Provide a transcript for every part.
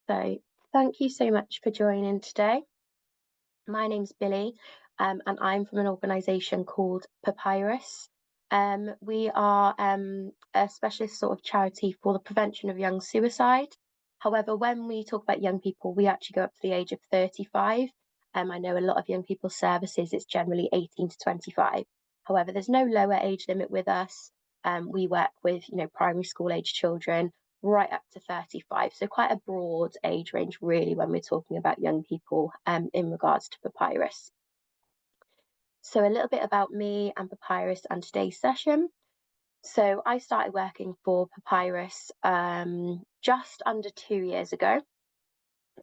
So thank you so much for joining today. My name's Billy, and I'm from an organisation called Papyrus. We are a specialist sort of charity for the prevention of young suicide. However, when we talk about young people, we actually go up to the age of 35. I know a lot of young people's services, it's generally 18 to 25. However, there's no lower age limit with us. We work with, primary school age children right up to 35. So quite a broad age range, really, when we're talking about young people in regards to Papyrus. So a little bit about me and Papyrus and today's session. So I started working for Papyrus just under 2 years ago.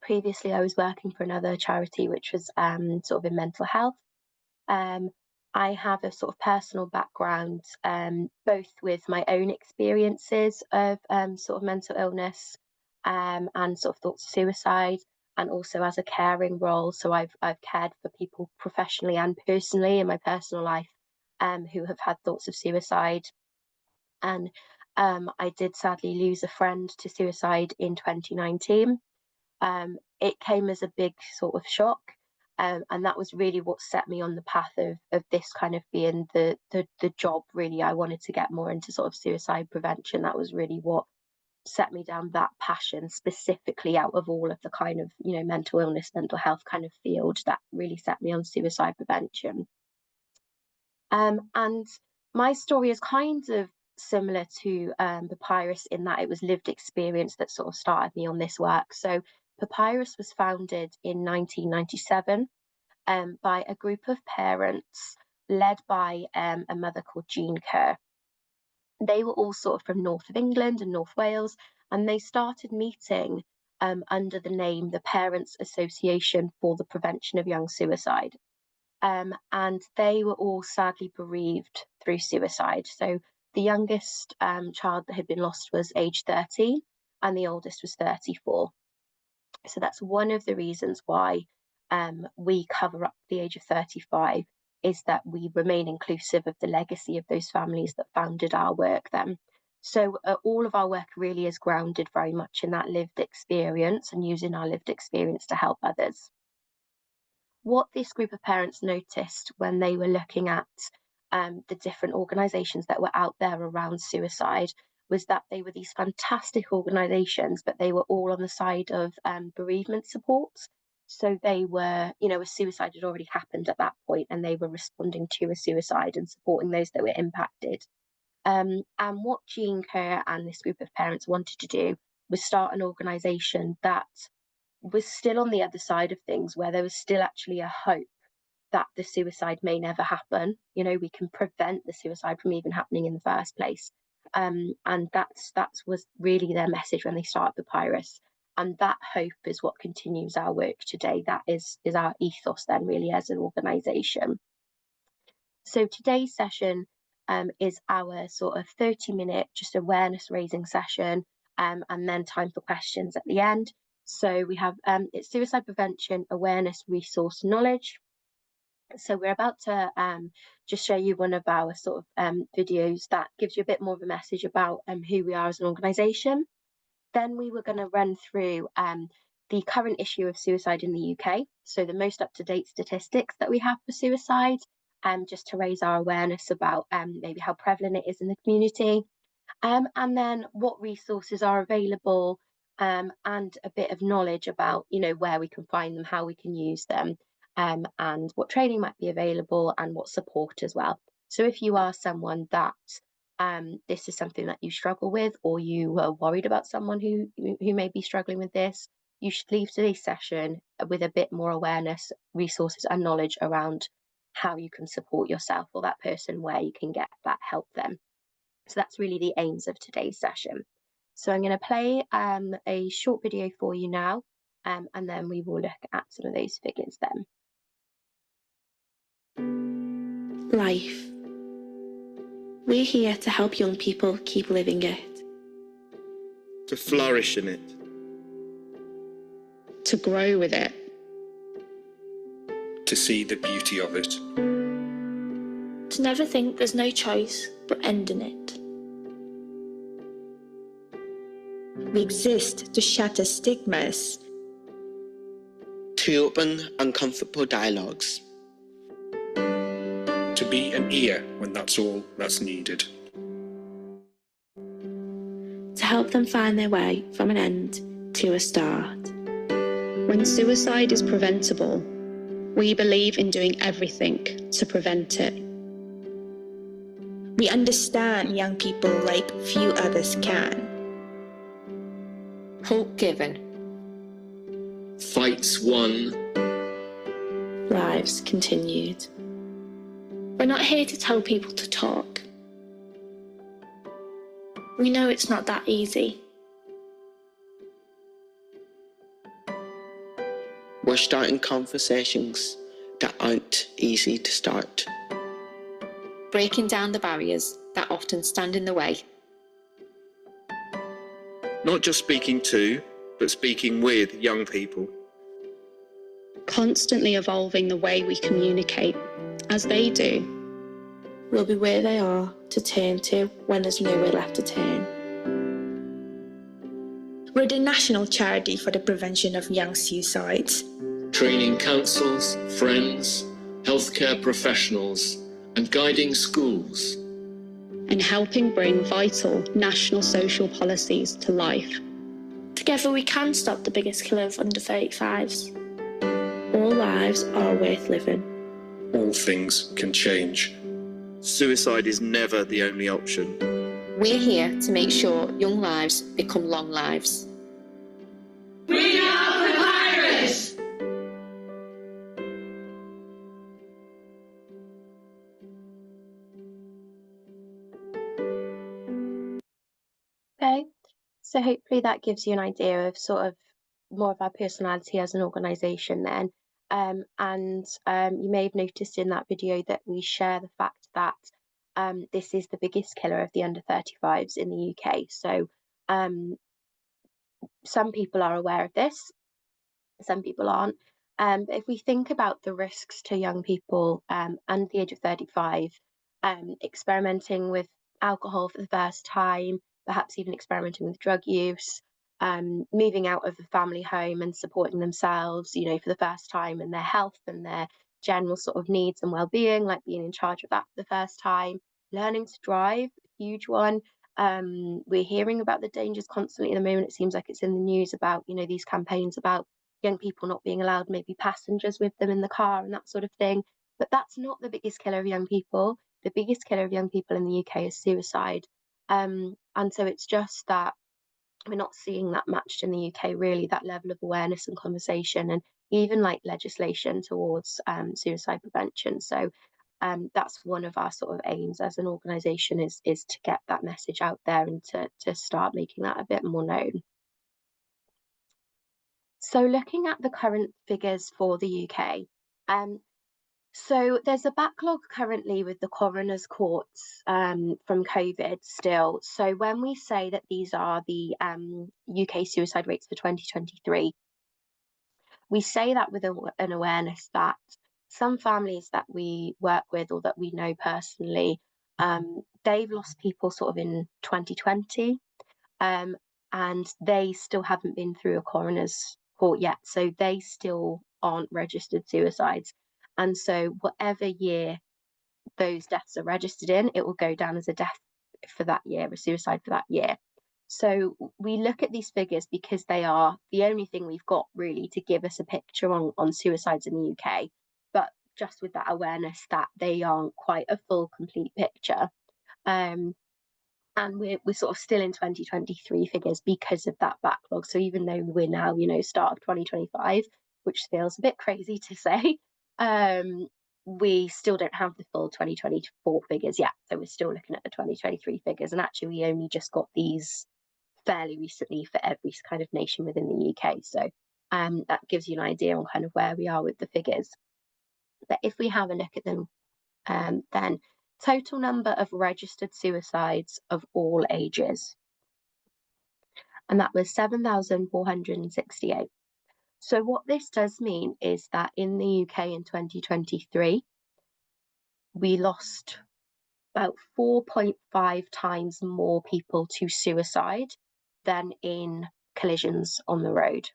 Previously, I was working for another charity, which was sort of in mental health. I have a sort of personal background, both with my own experiences of sort of mental illness and sort of thoughts of suicide, and also as a caring role. So I've cared for people professionally and personally in my personal life who have had thoughts of suicide. And I did sadly lose a friend to suicide in 2019. It came as a big sort of shock. And that was really what set me on the path of this kind of being the job. Really, I wanted to get more into sort of suicide prevention. That was really what set me down that passion, specifically out of all of the kind of mental illness, mental health kind of field. That really set me on suicide prevention. And my story is kind of similar to Papyrus in that it was lived experience that sort of started me on this work. So Papyrus was founded in 1997 by a group of parents led by a mother called Jean Kerr. They were all sort of from north of England and North Wales, and they started meeting under the name the Parents Association for the Prevention of Young Suicide. And they were all sadly bereaved through suicide. So the youngest child that had been lost was age 13 and the oldest was 34. So that's one of the reasons why we cover up the age of 35, is that we remain inclusive of the legacy of those families that founded our work then. So all of our work really is grounded very much in that lived experience and using our lived experience to help others. What this group of parents noticed when they were looking at the different organisations that were out there around suicide was that they were these fantastic organisations, but they were all on the side of bereavement support. So they were, a suicide had already happened at that point, and they were responding to a suicide and supporting those that were impacted. And what Jean Kerr and this group of parents wanted to do was start an organisation that was still on the other side of things, where there was still actually a hope that the suicide may never happen. We can prevent the suicide from even happening in the first place. And that was really their message when they started Papyrus. And that hope is what continues our work today. That is our ethos then, really, as an organisation. So today's session is our sort of 30-minute just awareness raising session, and then time for questions at the end. So we have it's suicide prevention, awareness, resource, knowledge. So we're about to just show you one of our sort of videos that gives you a bit more of a message about who we are as an organisation. Then we were going to run through the current issue of suicide in the UK, so the most up-to-date statistics that we have for suicide, just to raise our awareness about maybe how prevalent it is in the community, and then what resources are available, and a bit of knowledge about where we can find them, how we can use them, and what training might be available and what support as well. So if you are someone that this is something that you struggle with, or you are worried about someone who may be struggling with this, you should leave today's session with a bit more awareness, resources and knowledge around how you can support yourself or that person, where you can get that help then. So that's really the aims of today's session. So I'm going to play a short video for you now, and then we will look at some of those figures then. Life. We're here to help young people keep living it. To flourish in it. To grow with it. To see the beauty of it. To never think there's no choice but ending it. We exist to shatter stigmas, to open uncomfortable dialogues, To be an ear when that's all that's needed. to help them find their way from an end to a start. When suicide is preventable, we believe in doing everything to prevent it. we understand young people like few others can. Hope given. Fights won. Lives continued. We're not here to tell people to talk. We know it's not that easy. we're starting conversations that aren't easy to start. Breaking down the barriers that often stand in the way. Not just speaking to, but speaking with young people. Constantly evolving the way we communicate, as they do. We'll be where they are to turn to when there's nowhere left to turn. We're the national charity for the prevention of young suicides. Training councils, friends, healthcare professionals, and guiding schools. And helping bring vital national social policies to life. Together we can stop the biggest killer of under 35s. All lives are worth living. All things can change. Suicide is never the only option. We're here to make sure young lives become long lives. We are the virus! Okay, so hopefully that gives you an idea of sort of more of our personality as an organisation then. You may have noticed in that video that we share the fact that this is the biggest killer of the under 35s in the UK. So some people are aware of this, some people aren't. But if we think about the risks to young people under the age of 35, experimenting with alcohol for the first time, perhaps even experimenting with drug use, moving out of the family home and supporting themselves, you know, for the first time, and their health and their general sort of needs and well-being, like being in charge of that for the first time, learning to drive, a huge one. We're hearing about the dangers constantly at the moment. It seems like it's in the news about, you know, these campaigns about young people not being allowed maybe passengers with them in the car and that sort of thing. But that's not the biggest killer of young people. The biggest killer of young people in the UK is suicide. And so it's just that we're not seeing that matched in the UK, really, that level of awareness and conversation, and even like legislation towards suicide prevention. So that's one of our sort of aims as an organisation, is to get that message out there and to start making that a bit more known. So looking at the current figures for the UK, so there's a backlog currently with the coroner's courts from COVID still. So when we say that these are the UK suicide rates for 2023, we say that with an awareness that some families that we work with or that we know personally, they've lost people sort of in 2020, and they still haven't been through a coroner's court yet. So they still aren't registered suicides. And so whatever year those deaths are registered in, it will go down as a death for that year, a suicide for that year. So we look at these figures because they are the only thing we've got really to give us a picture on suicides in the UK, but just with that awareness that they aren't quite a full, complete picture. And we're sort of still in 2023 figures because of that backlog. So even though we're now, you know, start of 2025, which feels a bit crazy to say, we still don't have the full 2024 figures yet. So we're still looking at the 2023 figures. And actually, we only just got these fairly recently for every kind of nation within the UK. So that gives you an idea on kind of where we are with the figures. But if we have a look at them, then total number of registered suicides of all ages, and that was 7,468. So what this does mean is that in the UK in 2023, we lost about 4.5 times more people to suicide than in collisions on the road.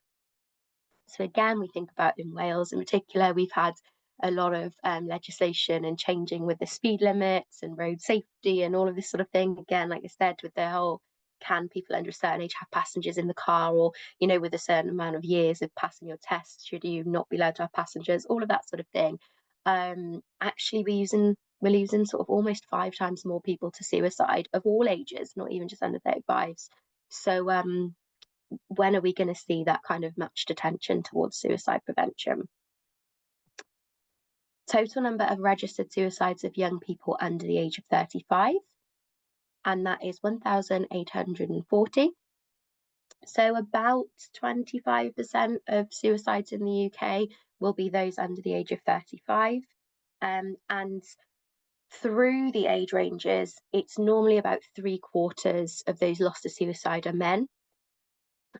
So again, we think about in Wales in particular, we've had a lot of legislation and changing with the speed limits and road safety and all of this sort of thing. Again, like I said, with the whole, can people under a certain age have passengers in the car, or, you know, with a certain amount of years of passing your test, should you not be allowed to have passengers, all of that sort of thing. Actually, we're losing sort of almost 5 times more people to suicide of all ages, not even just under 35s. So when are we going to see that kind of much attention towards suicide prevention? Total number of registered suicides of young people under the age of 35, and that is 1,840. So about 25% of suicides in the UK will be those under the age of 35. And through the age ranges, it's normally about 3/4 of those lost to suicide are men,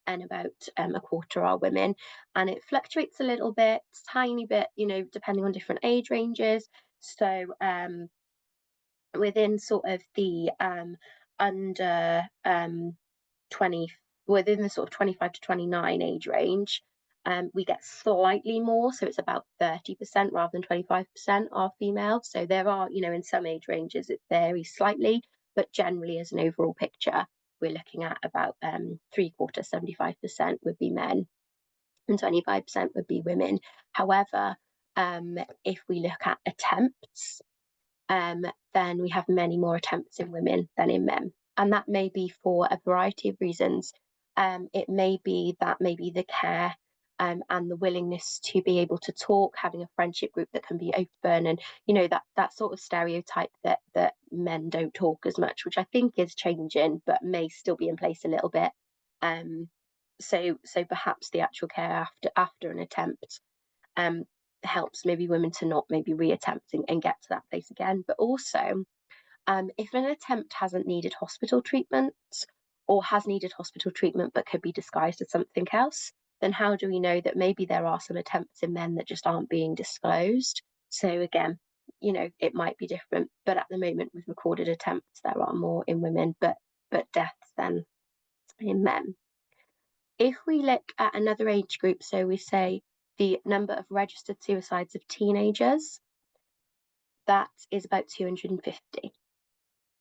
and about 1/4 are women, and it fluctuates a little bit, tiny bit, you know, depending on different age ranges. So within sort of the under 20, within the sort of 25 to 29 age range, we get slightly more, so it's about 30% rather than 25% are female. So there are, you know, in some age ranges it varies slightly, but generally as an overall picture, we're looking at about 3/4, 75% would be men and 25% would be women. However, if we look at attempts, then we have many more attempts in women than in men. And that may be for a variety of reasons. It may be that maybe the care and the willingness to be able to talk, having a friendship group that can be open, and, you know, that sort of stereotype that men don't talk as much, which I think is changing, but may still be in place a little bit. So perhaps the actual care after an attempt helps maybe women to not maybe reattempt and get to that place again. But also, if an attempt hasn't needed hospital treatment, or has needed hospital treatment but could be disguised as something else, then how do we know that maybe there are some attempts in men that just aren't being disclosed? So again, you know, it might be different, but at the moment with recorded attempts, there are more in women, but deaths than in men. If we look at another age group, so we say the number of registered suicides of teenagers, that is about 250.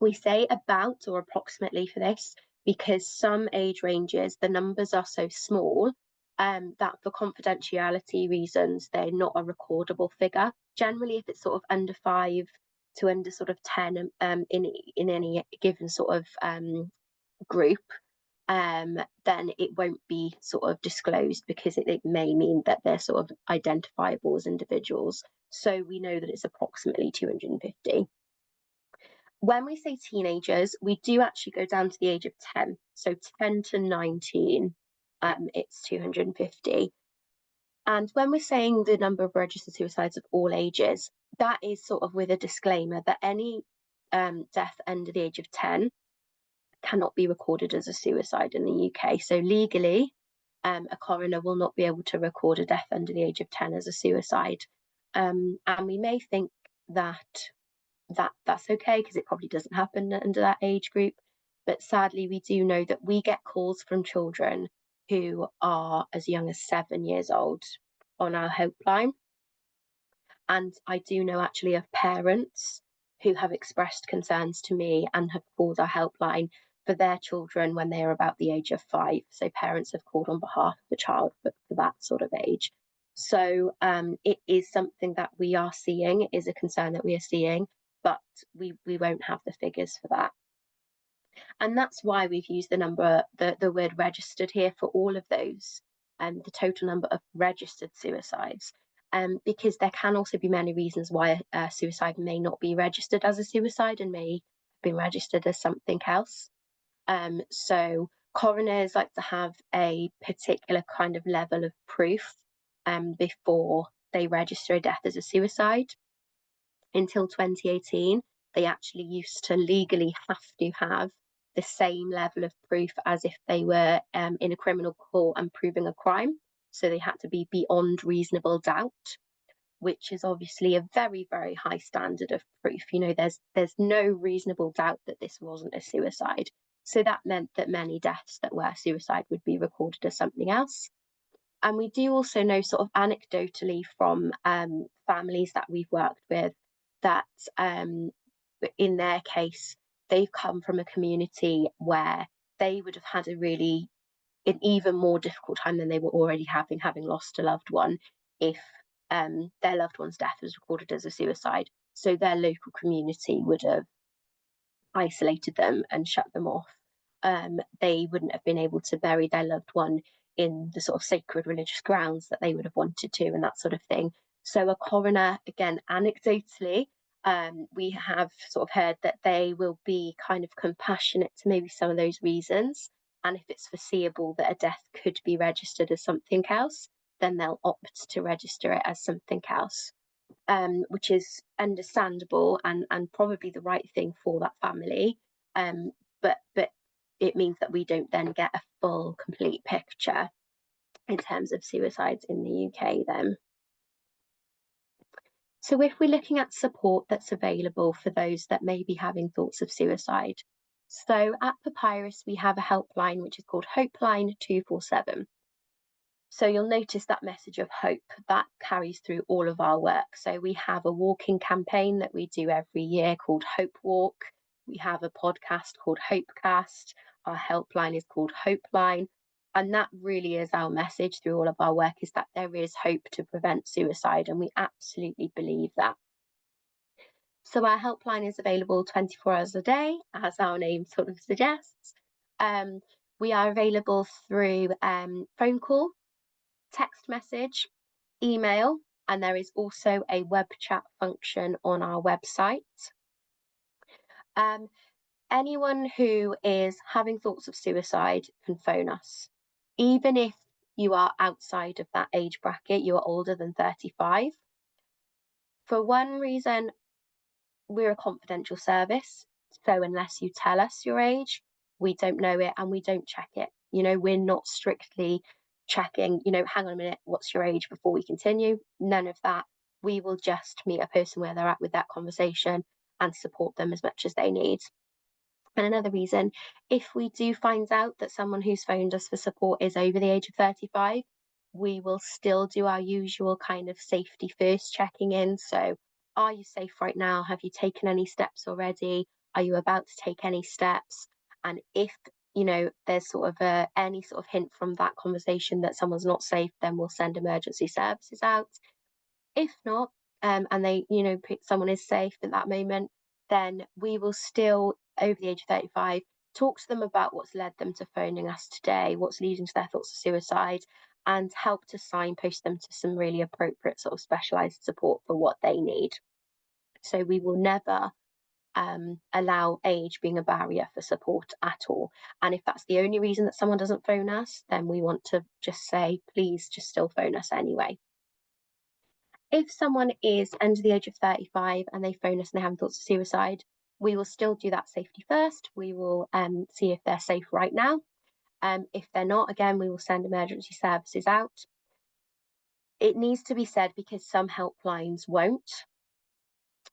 We say about or approximately for this because some age ranges, the numbers are so small that for confidentiality reasons, they're not a recordable figure. Generally, if it's sort of under 5 to under sort of 10 in any given sort of group, then it won't be sort of disclosed because it may mean that they're sort of identifiable as individuals. So we know that it's approximately 250. When we say teenagers, we do actually go down to the age of 10. So 10 to 19, it's 250. And when we're saying the number of registered suicides of all ages, that is sort of with a disclaimer that any death under the age of 10 cannot be recorded as a suicide in the UK. So legally, a coroner will not be able to record a death under the age of 10 as a suicide. And we may think that's okay because it probably doesn't happen under that age group. But sadly, we do know that we get calls from children who are as young as 7 years old on our helpline. And I do know actually of parents who have expressed concerns to me and have called our helpline for their children when they are about the age of 5. So parents have called on behalf of the child for that sort of age. So it is something that we are seeing, it is a concern that we are seeing, but we won't have the figures for that. And that's why we've used the word registered here for all of those, the total number of registered suicides, because there can also be many reasons why a suicide may not be registered as a suicide and may have been registered as something else. So coroners like to have a particular kind of level of proof before they register a death as a suicide. Until 2018, they actually used to legally have to have the same level of proof as if they were in a criminal court and proving a crime. So they had to be beyond reasonable doubt, which is obviously a very, very high standard of proof. You know, there's no reasonable doubt that this wasn't a suicide. So that meant that many deaths that were suicide would be recorded as something else. And we do also know sort of anecdotally from families that we've worked with that in their case, they've come from a community where they would have had an even more difficult time than they were already having lost a loved one if their loved one's death was recorded as a suicide. So their local community would have isolated them and shut them off. They wouldn't have been able to bury their loved one in the sort of sacred religious grounds that they would have wanted to, and that sort of thing. So a coroner, again, anecdotally, we have sort of heard that they will be kind of compassionate to maybe some of those reasons. And if it's foreseeable that a death could be registered as something else, then they'll opt to register it as something else, which is understandable and probably the right thing for that family. But it means that we don't then get a full, complete picture in terms of suicides in the UK then. So if we're looking at support that's available for those that may be having thoughts of suicide, so at Papyrus we have a helpline which is called Hopeline 247. So you'll notice that message of hope that carries through all of our work. So we have a walking campaign that we do every year called Hope Walk. We have a podcast called Hopecast. Our helpline is called Hopeline. And that really is our message through all of our work, is that there is hope to prevent suicide. And we absolutely believe that. So our helpline is available 24 hours a day, as our name sort of suggests. We are available through phone call, text message, email, and there is also a web chat function on our website. Anyone who is having thoughts of suicide can phone us. Even if you are outside of that age bracket, you are older than 35. For one reason, we're a confidential service, so unless you tell us your age, we don't know it and we don't check it. You know, we're not strictly checking, hang on a minute, what's your age before we continue? None of that. We will just meet a person where they're at with that conversation and support them as much as they need. And another reason, if we do find out that someone who's phoned us for support is over the age of 35, we will still do our usual kind of safety first checking in. So, are you safe right now? Have you taken any steps already? Are you about to take any steps? And if there's sort of any sort of hint from that conversation that someone's not safe, then we'll send emergency services out. If not, and they, someone is safe at that moment, then we will still, over the age of 35, talk to them about what's led them to phoning us today, what's leading to their thoughts of suicide, and help to signpost them to some really appropriate sort of specialised support for what they need. So we will never allow age being a barrier for support at all. And if that's the only reason that someone doesn't phone us, then we want to just say, please just still phone us anyway. If someone is under the age of 35 and they phone us and they have thoughts of suicide, we will still do that safety first. We will see if they're safe right now. If they're not, again, we will send emergency services out. It needs to be said, because some helplines won't.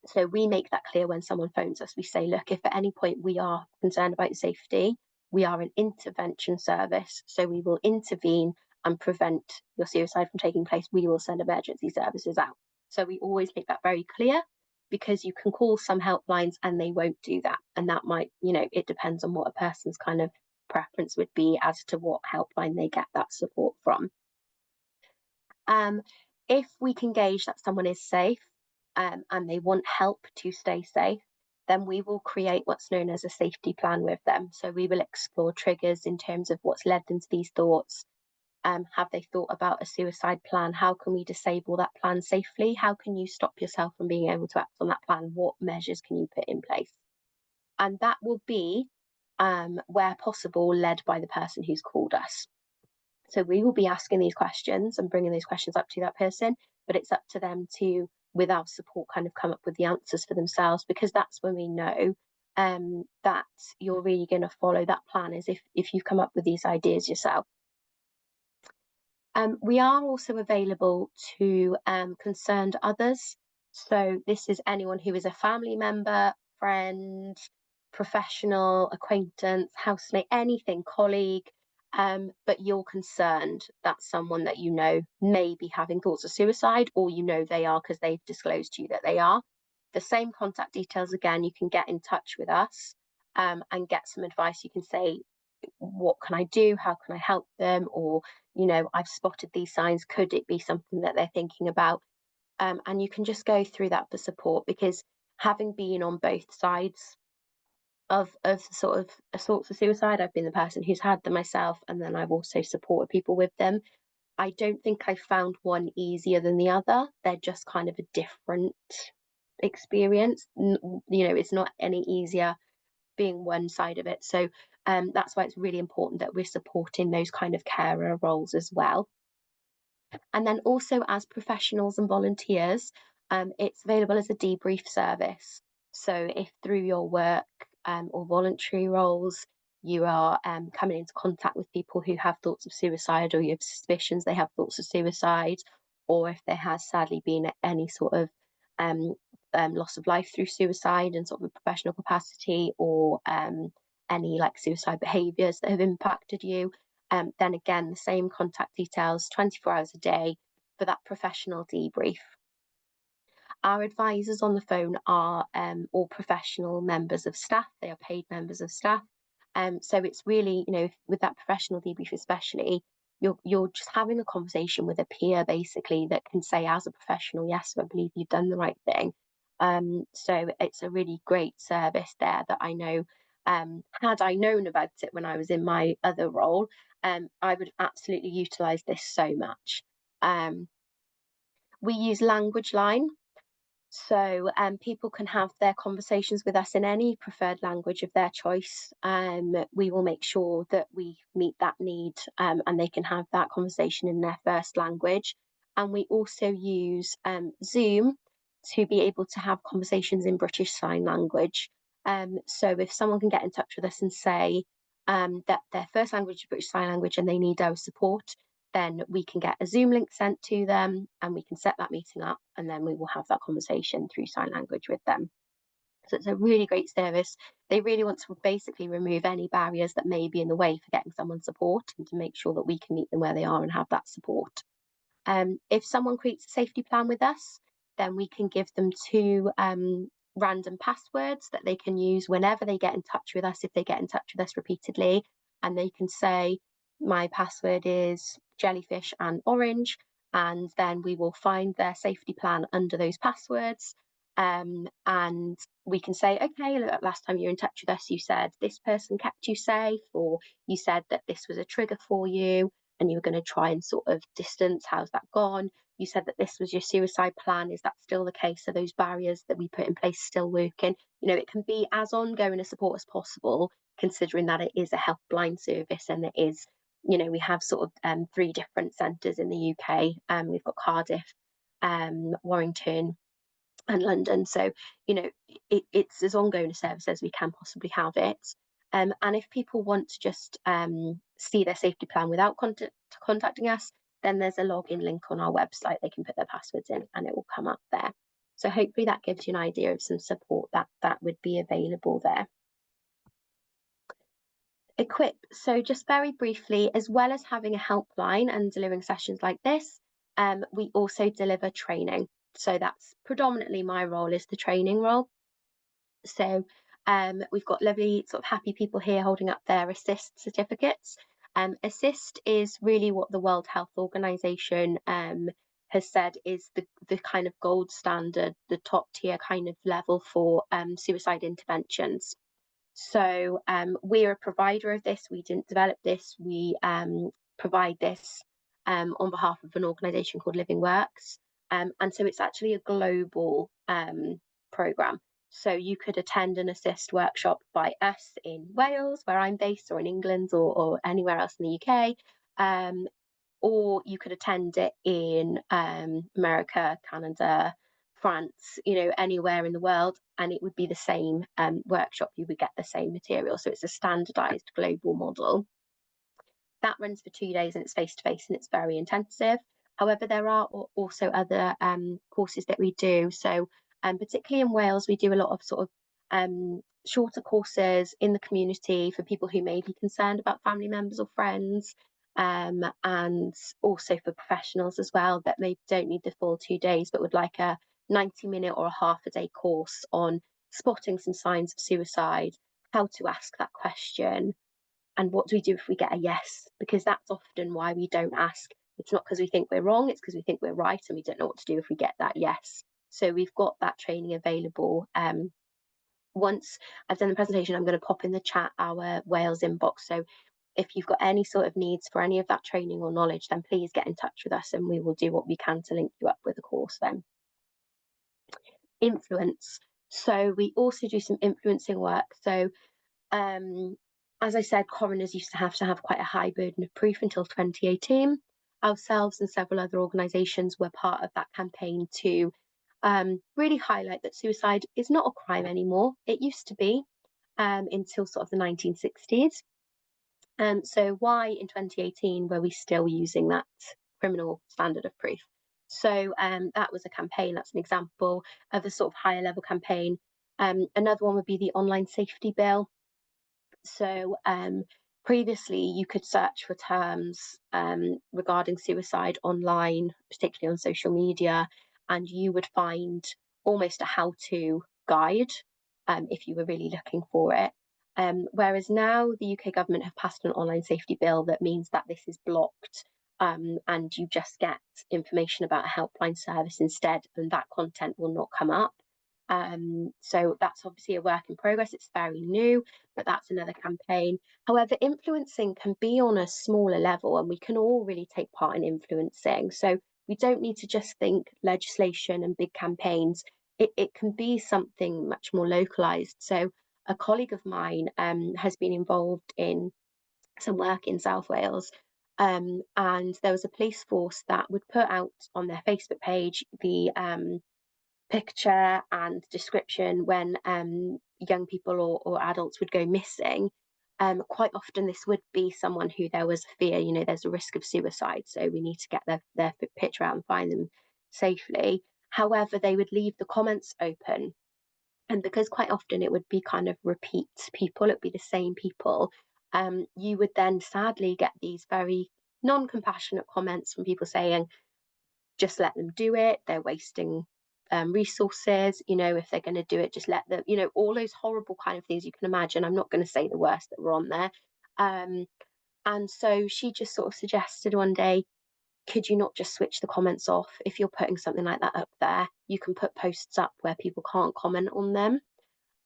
So we make that clear when someone phones us. We say, look, if at any point we are concerned about your safety, we are an intervention service. So we will intervene and prevent your suicide from taking place. We will send emergency services out. So we always make that very clear, because you can call some helplines and they won't do that. And that might, it depends on what a person's kind of preference would be as to what helpline they get that support from. If we can gauge that someone is safe, and they want help to stay safe, then we will create what's known as a safety plan with them. So we will explore triggers in terms of what's led them to these thoughts. Have they thought about a suicide plan? How can we disable that plan safely? How can you stop yourself from being able to act on that plan? What measures can you put in place? And that will be, where possible, led by the person who's called us. So we will be asking these questions and bringing those questions up to that person, but it's up to them to, with our support, kind of come up with the answers for themselves, because that's when we know that you're really going to follow that plan, is if you've come up with these ideas yourself. We are also available to concerned others. So this is anyone who is a family member, friend, professional, acquaintance, housemate, anything, colleague, but you're concerned that someone that you know may be having thoughts of suicide, or you know they are because they've disclosed to you that they are. The same contact details again, you can get in touch with us and get some advice. You can say, what can I do? How can I help them? Or, you know, I've spotted these signs. Could it be something that they're thinking about? And you can just go through that for support, because having been on both sides of sort of assaults of suicide, I've been the person who's had them myself, and then I've also supported people with them. I don't think I found one easier than the other. They're just kind of a different experience. You know, it's not any easier being one side of it. So that's why it's really important that we're supporting those kind of carer roles as well. And then also as professionals and volunteers, it's available as a debrief service. So if through your work or voluntary roles, you are coming into contact with people who have thoughts of suicide, or you have suspicions they have thoughts of suicide, or if there has sadly been any sort of loss of life through suicide in sort of a professional capacity, or any like suicide behaviours that have impacted you, then again, the same contact details, 24 hours a day for that professional debrief. Our advisors on the phone are all professional members of staff. They are paid members of staff. So it's really, you know, with that professional debrief especially, you're just having a conversation with a peer basically that can say, as a professional, yes, I believe you've done the right thing. So it's a really great service there that I know, had I known about it when I was in my other role, I would absolutely utilise this so much. We use Language Line. So people can have their conversations with us in any preferred language of their choice. We will make sure that we meet that need, and they can have that conversation in their first language. And we also use Zoom to be able to have conversations in British Sign Language. So if someone can get in touch with us and say that their first language is British Sign Language and they need our support, then we can get a Zoom link sent to them and we can set that meeting up, and then we will have that conversation through sign language with them. So it's a really great service. They really want to basically remove any barriers that may be in the way for getting someone support, and to make sure that we can meet them where they are and have that support. If someone creates a safety plan with us, then we can give them 2 random passwords that they can use whenever they get in touch with us, if they get in touch with us repeatedly, and they can say, my password is jellyfish and orange, and then we will find their safety plan under those passwords, and we can say, okay, look, last time you were in touch with us, you said this person kept you safe, or you said that this was a trigger for you and you were going to try and sort of distance. How's that gone? You said that this was your suicide plan. Is that still the case? Are those barriers that we put in place still working? You know, it can be as ongoing a support as possible, considering that it is a helpline service, and it is, you know, we have sort of 3 different centres in the UK. We've got Cardiff, Warrington and London. So, you know, it's as ongoing a service as we can possibly have it. And if people want to just see their safety plan without contacting us, then there's a login link on our website. They can put their passwords in and it will come up there. So hopefully that gives you an idea of some support that would be available there. Equip. So just very briefly, as well as having a helpline and delivering sessions like this, we also deliver training. So that's predominantly my role, is the training role. So we've got lovely sort of happy people here holding up their Assist certificates. Assist is really what the World Health Organization has said is the kind of gold standard, the top tier kind of level for suicide interventions. So we're a provider of this. We didn't develop this. We provide this on behalf of an organisation called Living Works. And so it's actually a global programme. So you could attend an Assist workshop by us in Wales, where I'm based, or in England, or anywhere else in the UK. Or you could attend it in America, Canada, France, you know, anywhere in the world, and it would be the same workshop. You would get the same material. So it's a standardized global model. That runs for 2 days and it's face-to-face and it's very intensive. However, there are also other courses that we do. So particularly in Wales, we do a lot of sort of shorter courses in the community for people who may be concerned about family members or friends, and also for professionals as well that maybe don't need the full 2 days but would like a 90-minute or a half-a-day course on spotting some signs of suicide, how to ask that question, and what do we do if we get a yes, because that's often why we don't ask. It's not because we think we're wrong, it's because we think we're right and we don't know what to do if we get that yes. So we've got that training available. Once I've done the presentation, I'm going to pop in the chat our Wales inbox. So if you've got any sort of needs for any of that training or knowledge, then please get in touch with us and we will do what we can to link you up with a course then. Influence. So we also do some influencing work. So as I said, coroners used to have quite a high burden of proof until 2018. Ourselves and several other organisations were part of that campaign to really highlight that suicide is not a crime anymore. It used to be until sort of the 1960s. So why in 2018 were we still using that criminal standard of proof? So that was a campaign. That's an example of a sort of higher level campaign. Another one would be the online safety bill. So previously you could search for terms regarding suicide online, particularly on social media, and you would find almost a how-to guide if you were really looking for it. Whereas now the UK government have passed an online safety bill that means that this is blocked and you just get information about a helpline service instead, and that content will not come up. So that's obviously a work in progress. It's very new, but that's another campaign. However, influencing can be on a smaller level and we can all really take part in influencing. So we don't need to just think legislation and big campaigns. It can be something much more localized. So a colleague of mine has been involved in some work in South Wales, and there was a police force that would put out on their Facebook page the picture and description when young people or adults would go missing. Quite often this would be someone who there was a fear, you know, there's a risk of suicide, so we need to get their picture out and find them safely. However, they would leave the comments open, and because quite often it would be kind of repeat people, it'd be the same people, you would then sadly get these very non-compassionate comments from people saying, just let them do it, they're wasting resources, you know, if they're going to do it, just let them, you know, all those horrible kind of things you can imagine. I'm not going to say the worst that were on there. And so she just sort of suggested one day, could you not just switch the comments off? If you're putting something like that up there, you can put posts up where people can't comment on them.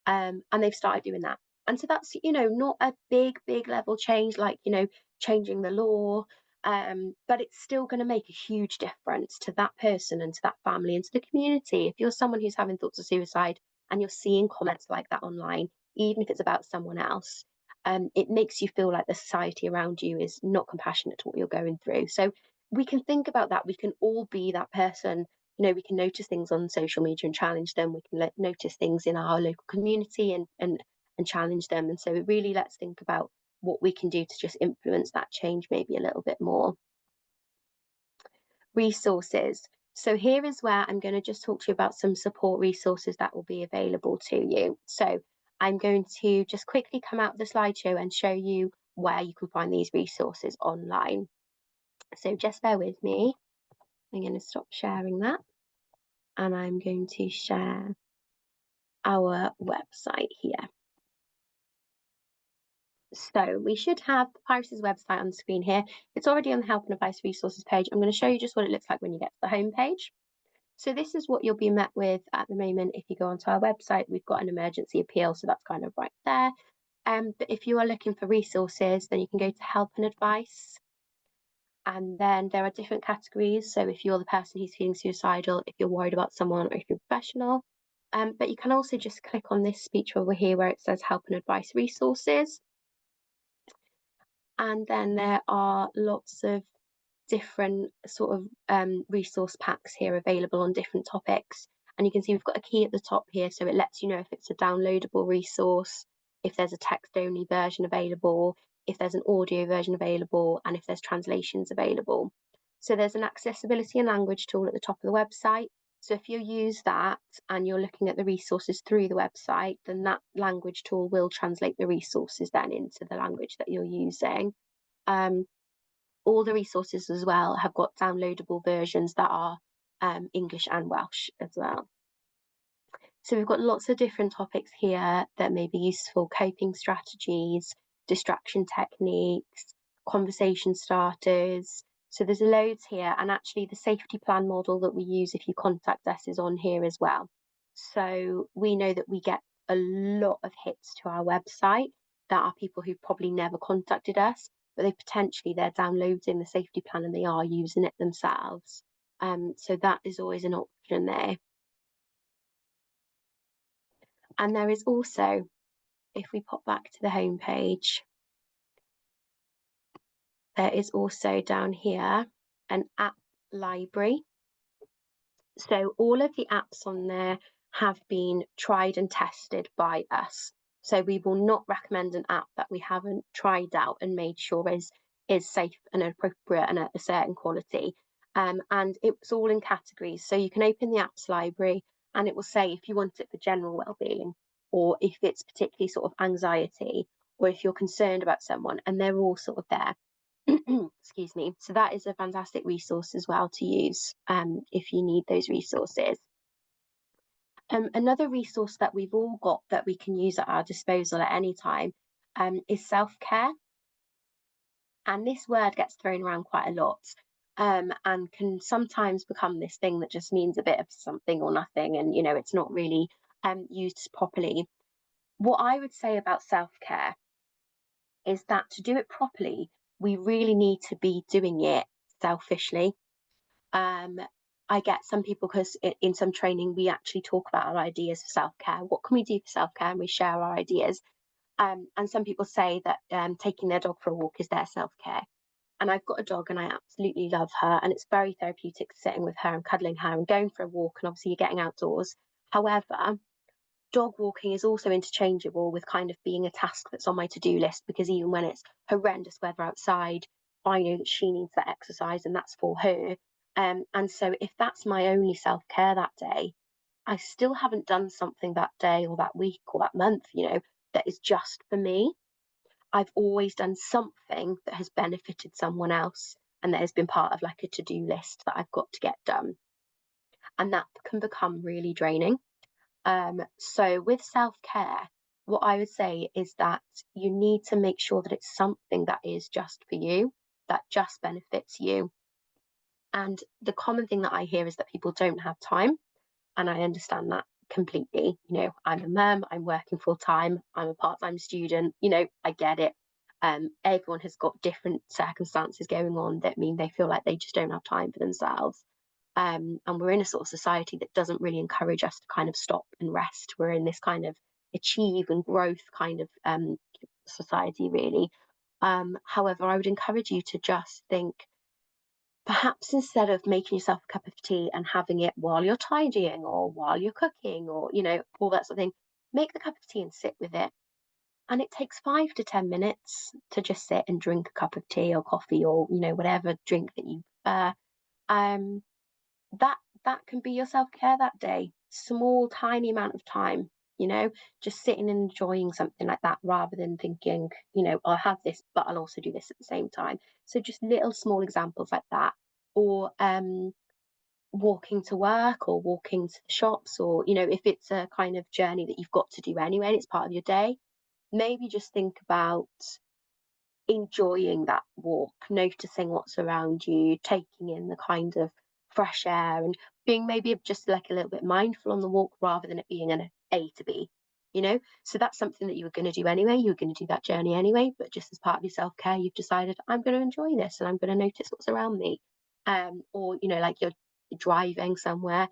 And they've started doing that. And so that's, you know, not a big level change, like, you know, changing the law, but it's still going to make a huge difference to that person and to that family and to the community. If you're someone who's having thoughts of suicide and you're seeing comments like that online, even if it's about someone else, it makes you feel like the society around you is not compassionate to what you're going through. So we can think about that. We can all be that person. You know, we can notice things on social media and challenge them. We can notice things in our local community and challenge them. And so really let's think about what we can do to just influence that change maybe a little bit more. Resources. So here is where I'm going to just talk to you about some support resources that will be available to you. So I'm going to just quickly come out of the slideshow and show you where you can find these resources online. So just bear with me. I'm going to stop sharing that and I'm going to share our website here. So we should have Papyrus's website on the screen here. It's already on the help and advice resources page. I'm going to show you just what it looks like when you get to the home page. So this is what you'll be met with at the moment. If you go onto our website, we've got an emergency appeal, so that's kind of right there. But if you are looking for resources, then you can go to help and advice. And then there are different categories. So if you're the person who's feeling suicidal, if you're worried about someone, or if you're professional. But you can also just click on this speech over here where it says help and advice resources. And then there are lots of different sort of resource packs here available on different topics. And you can see we've got a key at the top here, so it lets you know if it's a downloadable resource, if there's a text-only version available, if there's an audio version available, and if there's translations available. So there's an accessibility and language tool at the top of the website. So if you use that and you're looking at the resources through the website, then that language tool will translate the resources then into the language that you're using. All the resources as well have got downloadable versions that are English and Welsh as well. So we've got lots of different topics here that may be useful: coping strategies, distraction techniques, conversation starters. So there's loads here, and actually the safety plan model that we use if you contact us is on here as well. So we know that we get a lot of hits to our website that are people who've probably never contacted us, but they're downloading the safety plan and they are using it themselves. So that is always an option there. And there is also, if we pop back to the home page, there is also down here an app library. So all of the apps on there have been tried and tested by us. So we will not recommend an app that we haven't tried out and made sure is safe and appropriate and at a certain quality. And it's all in categories. So you can open the apps library and it will say if you want it for general well-being, or if it's particularly sort of anxiety, or if you're concerned about someone, and they're all sort of there. Excuse me. So that is a fantastic resource as well to use if you need those resources. Another resource that we've all got that we can use at our disposal at any time is self-care. And this word gets thrown around quite a lot and can sometimes become this thing that just means a bit of something or nothing, and it's not really used properly. What I would say about self-care is that to do it properly, we really need to be doing it selfishly. I get some people, because in some training we actually talk about our ideas for self-care. What can we do for self-care? And we share our ideas. And some people say that taking their dog for a walk is their self-care. And I've got a dog and I absolutely love her, and it's very therapeutic sitting with her and cuddling her and going for a walk, and obviously you're getting outdoors. However, dog walking is also interchangeable with kind of being a task that's on my to-do list, because even when it's horrendous weather outside, I know that she needs that exercise and that's for her. And so if that's my only self-care that day, I still haven't done something that day or that week or that month, that is just for me. I've always done something that has benefited someone else and that has been part of like a to-do list that I've got to get done. And that can become really draining. So with self-care, what I would say is that you need to make sure that it's something that is just for you, that just benefits you. And the common thing that I hear is that people don't have time. And I understand that completely. I'm a mum, I'm working full time, I'm a part-time student, I get it. Everyone has got different circumstances going on that mean they feel like they just don't have time for themselves. And we're in a sort of society that doesn't really encourage us to kind of stop and rest. We're in this kind of achieve and growth kind of society, really. However, I would encourage you to just think, perhaps instead of making yourself a cup of tea and having it while you're tidying or while you're cooking or, all that sort of thing, make the cup of tea and sit with it. And it takes 5 to 10 minutes to just sit and drink a cup of tea or coffee or, whatever drink that you prefer. That can be your self-care that day. Small, tiny amount of time, just sitting and enjoying something like that, rather than thinking, I'll have this, but I'll also do this at the same time. So just little small examples like that. Or walking to work or walking to the shops, or, if it's a kind of journey that you've got to do anyway and it's part of your day, maybe just think about enjoying that walk, noticing what's around you, taking in the kind of fresh air, and being maybe just like a little bit mindful on the walk, rather than it being an A to B, so that's something that you were going to do anyway. You were going to do that journey anyway, but just as part of your self-care, you've decided, I'm going to enjoy this and I'm going to notice what's around me. Or like you're driving somewhere,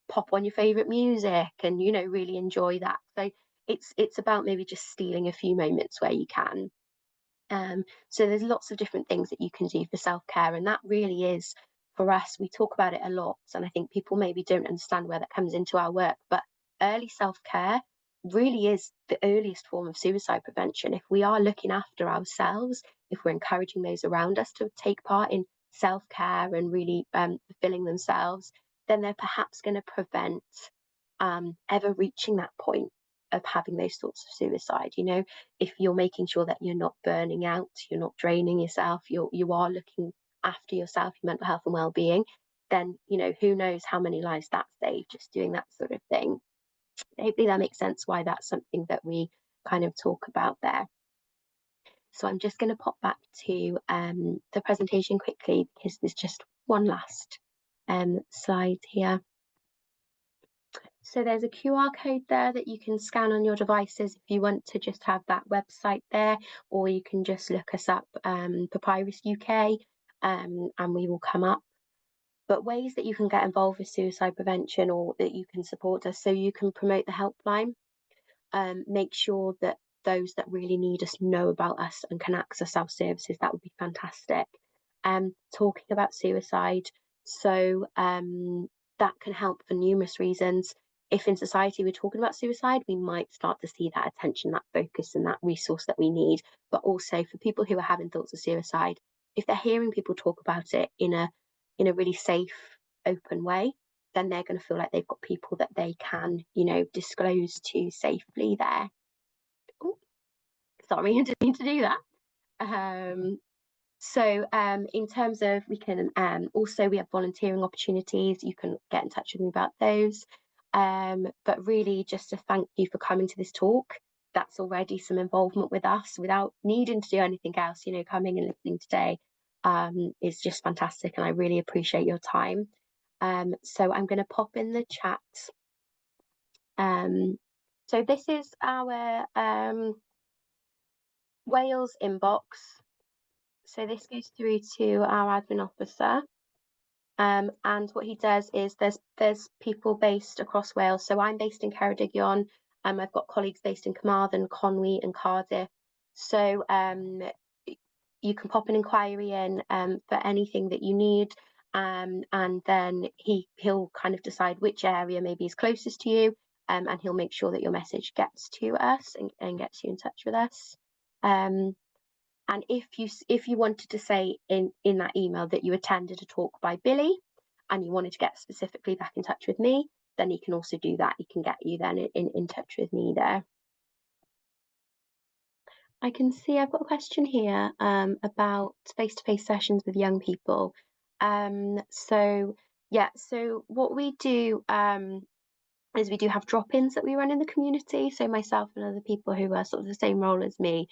pop on your favorite music and really enjoy that. So it's about maybe just stealing a few moments where you can. So there's lots of different things that you can do for self-care, and that really is, for us, we talk about it a lot, and I think people maybe don't understand where that comes into our work, but early self-care really is the earliest form of suicide prevention. If we are looking after ourselves, if we're encouraging those around us to take part in self-care and really fulfilling themselves, then they're perhaps going to prevent ever reaching that point of having those thoughts of suicide. You know, if you're making sure that you're not burning out, you're not draining yourself, you are looking after yourself, your mental health and well-being, then, you know, who knows how many lives that saved just doing that sort of thing. Hopefully that makes sense why that's something that we kind of talk about there. So I'm just going to pop back to the presentation quickly, because there's just one last slide here. So there's a QR code there that you can scan on your devices if you want to just have that website there, or you can just look us up, Papyrus UK, and we will come up. But ways that you can get involved with suicide prevention, or that you can support us, so you can promote the helpline, make sure that those that really need us know about us and can access our services. That would be fantastic. Talking about suicide, so that can help for numerous reasons. If in society we're talking about suicide, we might start to see that attention, that focus and that resource that we need. But also for people who are having thoughts of suicide, if they're hearing people talk about it in a really safe, open way, then they're going to feel like they've got people that they can, you know, disclose to safely there. Ooh, sorry, I didn't mean to do that. So in terms of, we can also, we have volunteering opportunities. You can get in touch with me about those. But really just to thank you for coming to this talk. That's already some involvement with us without needing to do anything else. You know, coming and listening today is just fantastic, and I really appreciate your time. So I'm going to pop in the chat. So this is our Wales inbox. So this goes through to our admin officer. And what he does is there's people based across Wales. So I'm based in Ceredigion. I've got colleagues based in Carmarthen, Conwy and Cardiff. So you can pop an inquiry in for anything that you need. And then he'll kind of decide which area maybe is closest to you. And he'll make sure that your message gets to us and gets you in touch with us. And if you wanted to say in that email that you attended a talk by Billy and you wanted to get specifically back in touch with me, then you can also do that. He can get you then in touch with me there. I can see I've got a question here about face-to-face sessions with young people. So what we do is we do have drop-ins that we run in the community. So myself and other people who are sort of the same role as me,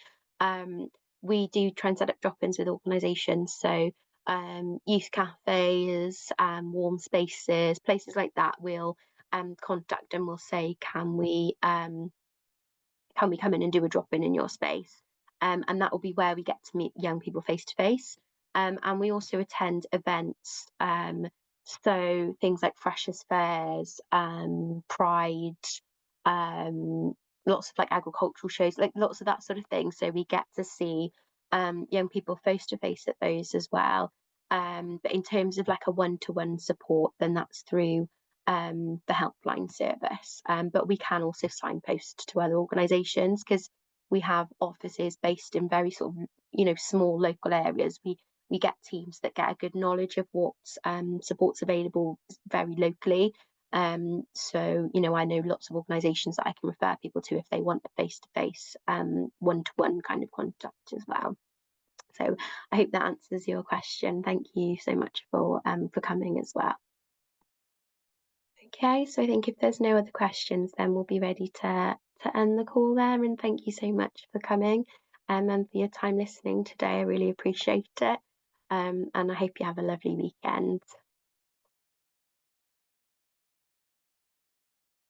we do try and set up drop-ins with organisations. So youth cafes, warm spaces, places like that. We'll contact them. We'll say, can we come in and do a drop-in in your space? And that will be where we get to meet young people face to face. And we also attend events. So things like Freshers Fairs, Pride, lots of like agricultural shows, like lots of that sort of thing. So we get to see young people face to face at those as well. But in terms of like a one-to-one support, then that's through the helpline service. But we can also signpost to other organisations, because we have offices based in very sort of, you know, small local areas. We get teams that get a good knowledge of what support's available very locally. So, you know, I know lots of organisations that I can refer people to if they want a face-to-face, one-to-one kind of contact as well. So I hope that answers your question. Thank you so much for coming as well. Okay, so I think if there's no other questions, then we'll be ready to end the call there. And thank you so much for coming and for your time listening today. I really appreciate it. And I hope you have a lovely weekend.